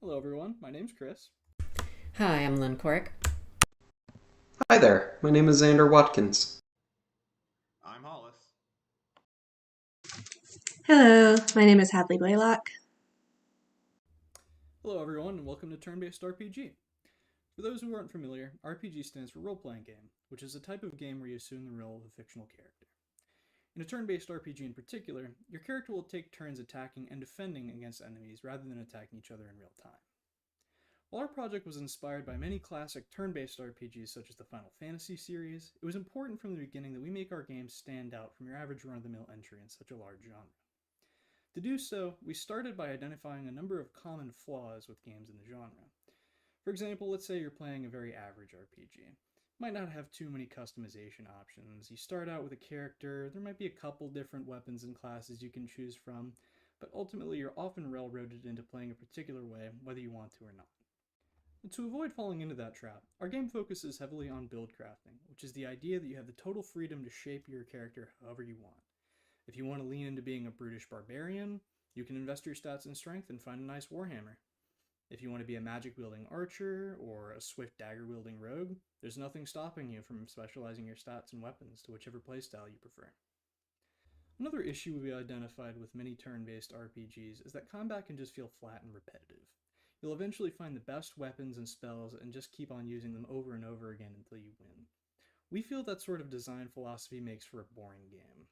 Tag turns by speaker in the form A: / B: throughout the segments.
A: Hello everyone, my name's Chris.
B: Hi, I'm Lynn Cork.
C: Hi there, my name is Xander Watkins.
D: I'm Hollis.
E: Hello, my name is Hadley Blaylock.
A: Hello everyone, and welcome to Turn-Based RPG. For those who aren't familiar, RPG stands for role-playing game, which is a type of game where you assume the role of a fictional character. In a turn-based RPG in particular, your character will take turns attacking and defending against enemies rather than attacking each other in real time. While our project was inspired by many classic turn-based RPGs such as the Final Fantasy series, it was important from the beginning that we make our games stand out from your average run-of-the-mill entry in such a large genre. To do so, we started by identifying a number of common flaws with games in the genre. For example, let's say you're playing a very average RPG. You might not have too many customization options. You start out with a character, there might be a couple different weapons and classes you can choose from, but ultimately you're often railroaded into playing a particular way, whether you want to or not. And to avoid falling into that trap, our game focuses heavily on build crafting, which is the idea that you have the total freedom to shape your character however you want. If you want to lean into being a brutish barbarian, you can invest your stats in strength and find a nice warhammer. If you want to be a magic-wielding archer or a swift dagger-wielding rogue, there's nothing stopping you from specializing your stats and weapons to whichever playstyle you prefer. Another issue we identified with many turn-based RPGs is that combat can just feel flat and repetitive. You'll eventually find the best weapons and spells and just keep on using them over and over again until you win. We feel that sort of design philosophy makes for a boring game.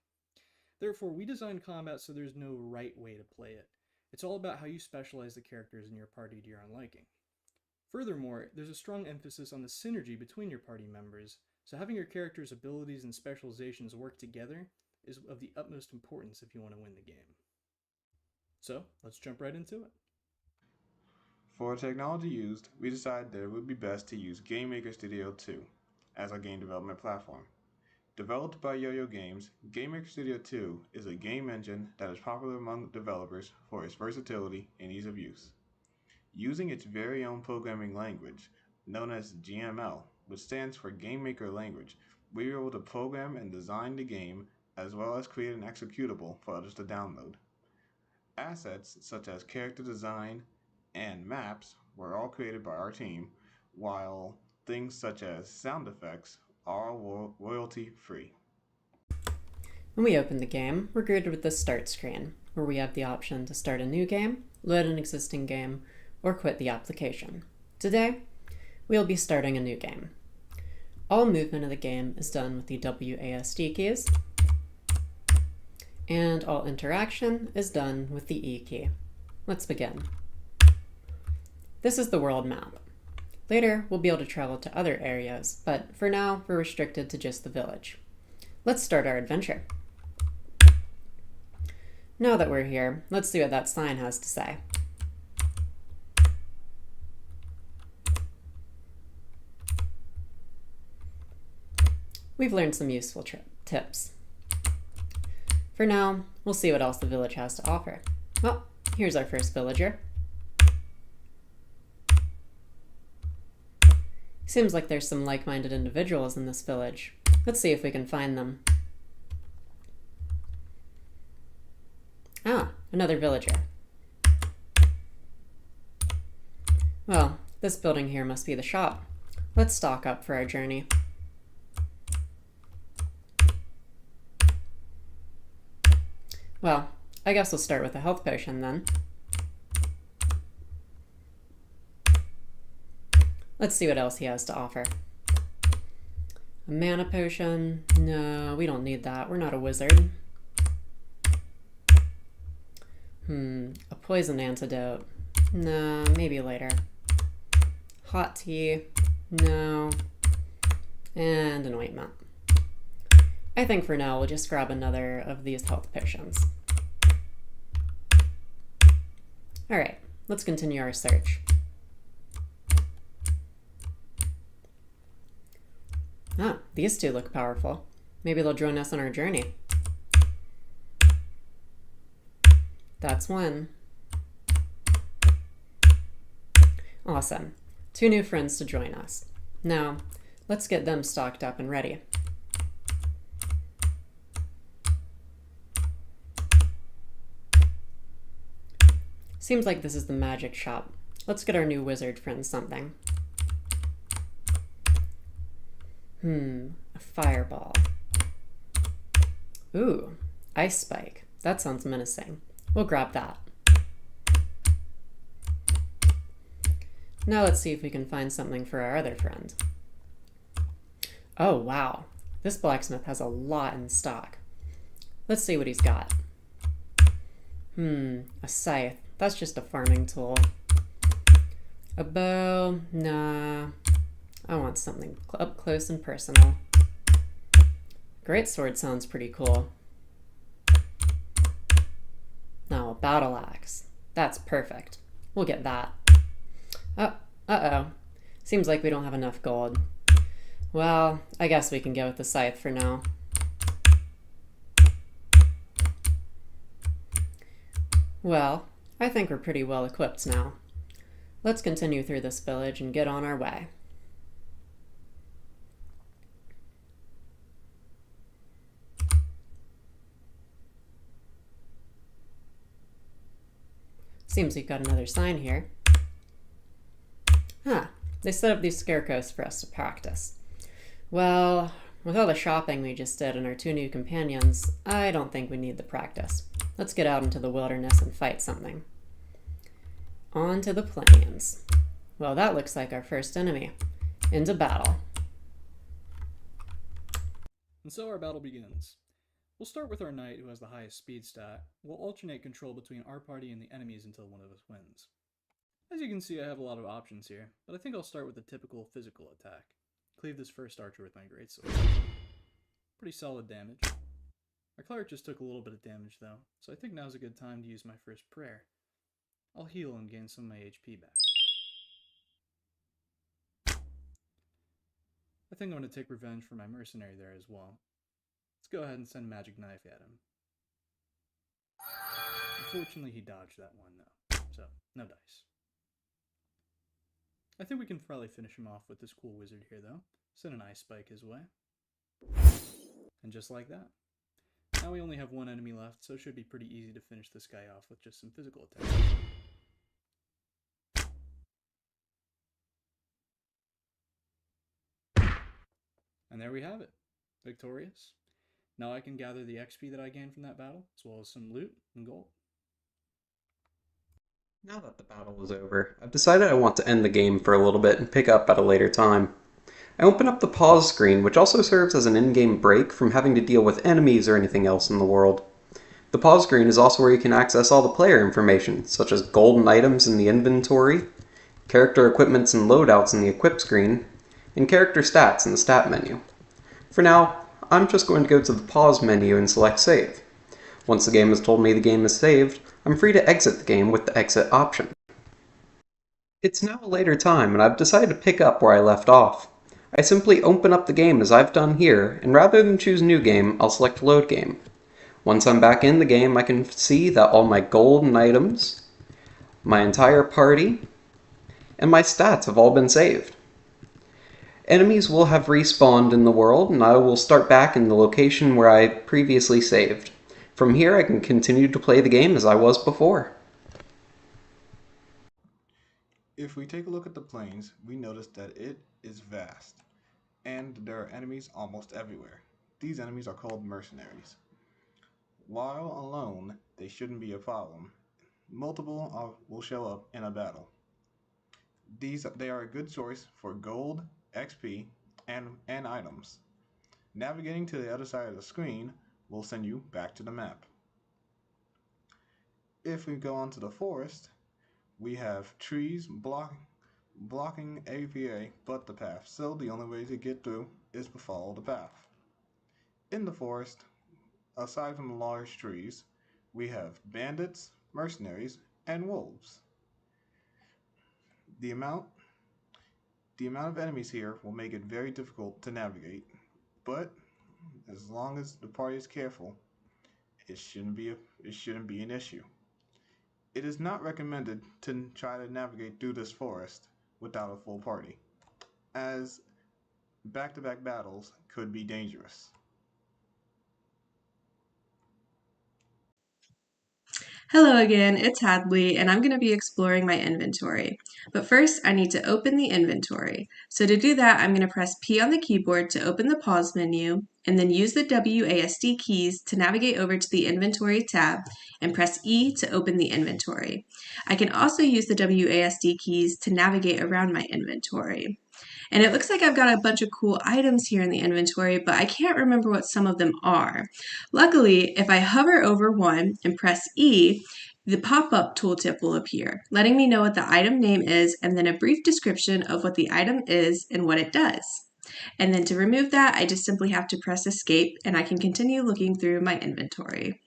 A: Therefore, we designed combat so there's no right way to play it. It's all about how you specialize the characters in your party to your own liking. Furthermore, there's a strong emphasis on the synergy between your party members, so having your character's abilities and specializations work together is of the utmost importance if you want to win the game. So, let's jump right into it.
D: For technology used, we decided that it would be best to use GameMaker Studio 2 as our game development platform. Developed by Yo-Yo Games, GameMaker Studio 2 is a game engine that is popular among developers for its versatility and ease of use. Using its very own programming language, known as GML, which stands for Game Maker Language, we were able to program and design the game as well as create an executable for others to download. Assets such as character design and maps were all created by our team, while things such as sound effects are royalty free.
B: When we open the game, we're greeted with the start screen, where we have the option to start a new game, load an existing game, or quit the application. Today, we'll be starting a new game. All movement of the game is done with the WASD keys, and all interaction is done with the E key. Let's begin. This is the world map. Later, we'll be able to travel to other areas, but for now, we're restricted to just the village. Let's start our adventure. Now that we're here, let's see what that sign has to say. We've learned some useful tips. For now, we'll see what else the village has to offer. Well, here's our first villager. Seems like there's some like-minded individuals in this village. Let's see if we can find them. Ah, another villager. Well, this building here must be the shop. Let's stock up for our journey. Well, I guess we'll start with a health potion then. Let's see what else he has to offer. A mana potion? No, we don't need that. We're not a wizard. A poison antidote? No, maybe later. Hot tea? No. And an ointment. I think for now we'll just grab another of these health potions. Alright, let's continue our search. Ah, these two look powerful. Maybe they'll join us on our journey. That's one. Awesome. 2 new friends to join us. Now, let's get them stocked up and ready. Seems like this is the magic shop. Let's get our new wizard friend something. A fireball. Ooh, ice spike. That sounds menacing. We'll grab that. Now let's see if we can find something for our other friend. Oh, wow. This blacksmith has a lot in stock. Let's see what he's got. A scythe. That's just a farming tool. A bow? Nah. I want something up close and personal. Greatsword sounds pretty cool. Now a battle axe. That's perfect. We'll get that. Uh-oh. Seems like we don't have enough gold. Well, I guess we can go with the scythe for now. Well, I think we're pretty well equipped now. Let's continue through this village and get on our way. Seems we've got another sign here. Huh, they set up these scarecrows for us to practice. Well, with all the shopping we just did and our 2 new companions, I don't think we need the practice. Let's get out into the wilderness and fight something. On to the plains. Well, that looks like our first enemy. Into battle.
A: And so our battle begins. We'll start with our knight who has the highest speed stat. We'll alternate control between our party and the enemies until one of us wins. As you can see, I have a lot of options here, but I think I'll start with the typical physical attack. Cleave this first archer with my greatsword. Pretty solid damage. Our cleric just took a little bit of damage though, so I think now's a good time to use my first prayer. I'll heal and gain some of my HP back. I think I'm going to take revenge for my mercenary there as well. Let's go ahead and send Magic Knife at him. Unfortunately, he dodged that one though, so no dice. I think we can probably finish him off with this cool wizard here though. Send an ice spike his way. And just like that. Now we only have one enemy left, so it should be pretty easy to finish this guy off with just some physical attacks. And there we have it. Victorious. Now I can gather the XP that I gained from that battle, as well as some loot and gold.
C: Now that the battle is over, I've decided I want to end the game for a little bit and pick up at a later time. I open up the pause screen, which also serves as an in-game break from having to deal with enemies or anything else in the world. The pause screen is also where you can access all the player information, such as golden items in the inventory, character equipments and loadouts in the equip screen, and character stats in the stat menu. For now, I'm just going to go to the pause menu and select save. Once the game has told me the game is saved, I'm free to exit the game with the exit option. It's now a later time and I've decided to pick up where I left off. I simply open up the game as I've done here, and rather than choose new game, I'll select load game. Once I'm back in the game, I can see that all my golden items, my entire party, and my stats have all been saved. Enemies will have respawned in the world, and I will start back in the location where I previously saved. From here, I can continue to play the game as I was before.
D: If we take a look at the plains, we notice that it is vast, and there are enemies almost everywhere. These enemies are called mercenaries. While alone, they shouldn't be a problem. Multiple will show up in a battle. They are a good source for gold, XP, and items. Navigating to the other side of the screen will send you back to the map. If we go onto the forest, we have trees blocking APA but the path, so the only way to get through is to follow the path. In the forest, aside from the large trees, we have bandits, mercenaries, and wolves. The amount of enemies here will make it very difficult to navigate, but as long as the party is careful, it shouldn't be an issue. It is not recommended to try to navigate through this forest without a full party, as back-to-back battles could be dangerous.
E: Hello again, it's Hadley, and I'm going to be exploring my inventory. But first, I need to open the inventory. So to do that, I'm going to press P on the keyboard to open the pause menu, and then use the WASD keys to navigate over to the inventory tab, and press E to open the inventory. I can also use the WASD keys to navigate around my inventory. And it looks like I've got a bunch of cool items here in the inventory, but I can't remember what some of them are. Luckily, if I hover over one and press E, the pop-up tooltip will appear, letting me know what the item name is and then a brief description of what the item is and what it does. And then to remove that, I just simply have to press escape and I can continue looking through my inventory.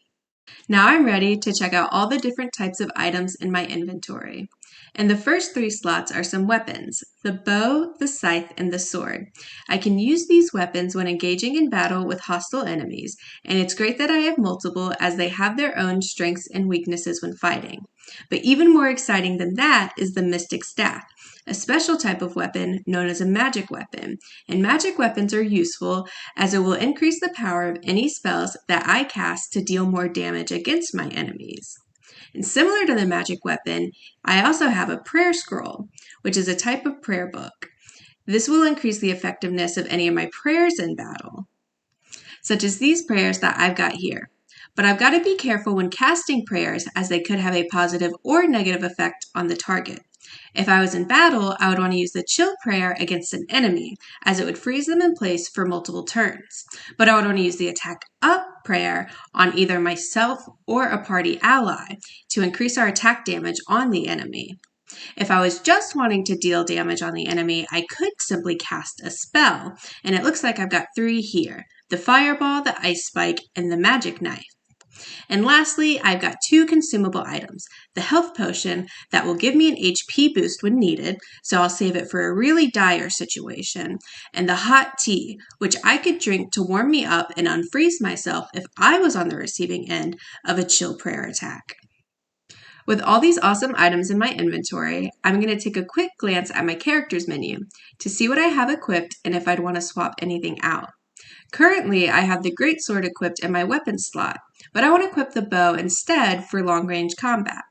E: Now I'm ready to check out all the different types of items in my inventory. And the first 3 slots are some weapons: the bow, the scythe, and the sword. I can use these weapons when engaging in battle with hostile enemies, and it's great that I have multiple as they have their own strengths and weaknesses when fighting. But even more exciting than that is the Mystic Staff, a special type of weapon known as a magic weapon. And magic weapons are useful as it will increase the power of any spells that I cast to deal more damage against my enemies. And similar to the magic weapon, I also have a prayer scroll, which is a type of prayer book. This will increase the effectiveness of any of my prayers in battle, such as these prayers that I've got here. But I've got to be careful when casting prayers, as they could have a positive or negative effect on the target. If I was in battle, I would want to use the chill prayer against an enemy, as it would freeze them in place for multiple turns. But I would want to use the attack up prayer on either myself or a party ally to increase our attack damage on the enemy. If I was just wanting to deal damage on the enemy, I could simply cast a spell, and it looks like I've got 3 here: the fireball, the ice spike, and the magic knife. And lastly, I've got 2 consumable items: the health potion that will give me an HP boost when needed, so I'll save it for a really dire situation, and the hot tea, which I could drink to warm me up and unfreeze myself if I was on the receiving end of a chill prayer attack. With all these awesome items in my inventory, I'm going to take a quick glance at my characters menu to see what I have equipped and if I'd want to swap anything out. Currently, I have the greatsword equipped in my weapons slot, but I want to equip the bow instead for long-range combat.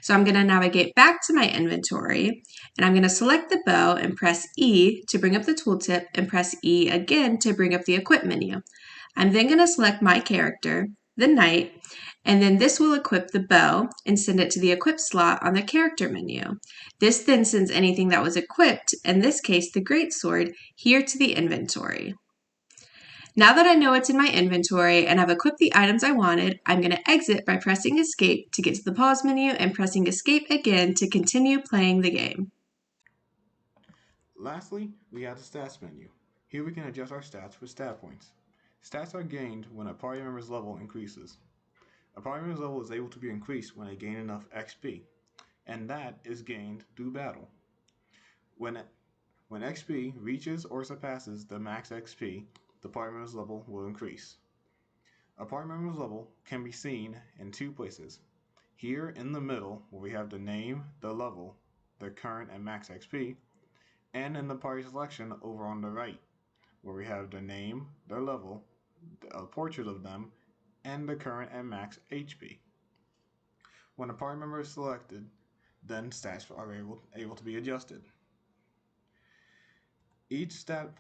E: So I'm going to navigate back to my inventory, and I'm going to select the bow and press E to bring up the tooltip and press E again to bring up the equip menu. I'm then going to select my character, the knight, and then this will equip the bow and send it to the equip slot on the character menu. This then sends anything that was equipped, in this case the greatsword, here to the inventory. Now that I know what's in my inventory and I've equipped the items I wanted, I'm going to exit by pressing escape to get to the pause menu and pressing escape again to continue playing the game.
D: Lastly, we have the stats menu. Here we can adjust our stats with stat points. Stats are gained when a party member's level increases. A party member's level is able to be increased when they gain enough XP, and that is gained through battle. When XP reaches or surpasses the max XP, the party member's level will increase. A party member's level can be seen in 2 places. Here in the middle, where we have the name, the level, their current and max XP, and in the party selection over on the right, where we have the name, their level, a portrait of them, and the current and max HP. When a party member is selected, then stats are able to be adjusted. Each stat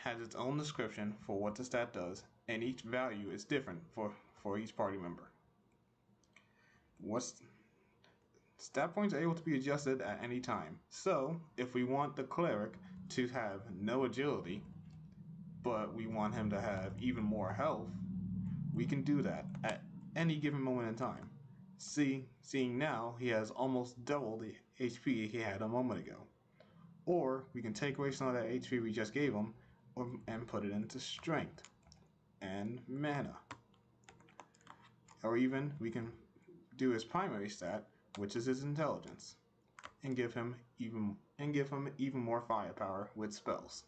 D: has its own description for what the stat does, and each value is different for each party member. Stat points are able to be adjusted at any time. So, if we want the cleric to have no agility, but we want him to have even more health, we can do that at any given moment in time. Seeing now he has almost double the HP he had a moment ago. Or we can take away some of that HP we just gave him and put it into strength and mana. Or even we can do his primary stat, which is his intelligence, and give him even more firepower with spells.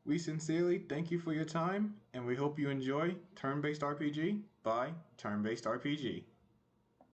D: We sincerely thank you for your time, and we hope you enjoy Turn-Based RPG by Turn-Based RPG.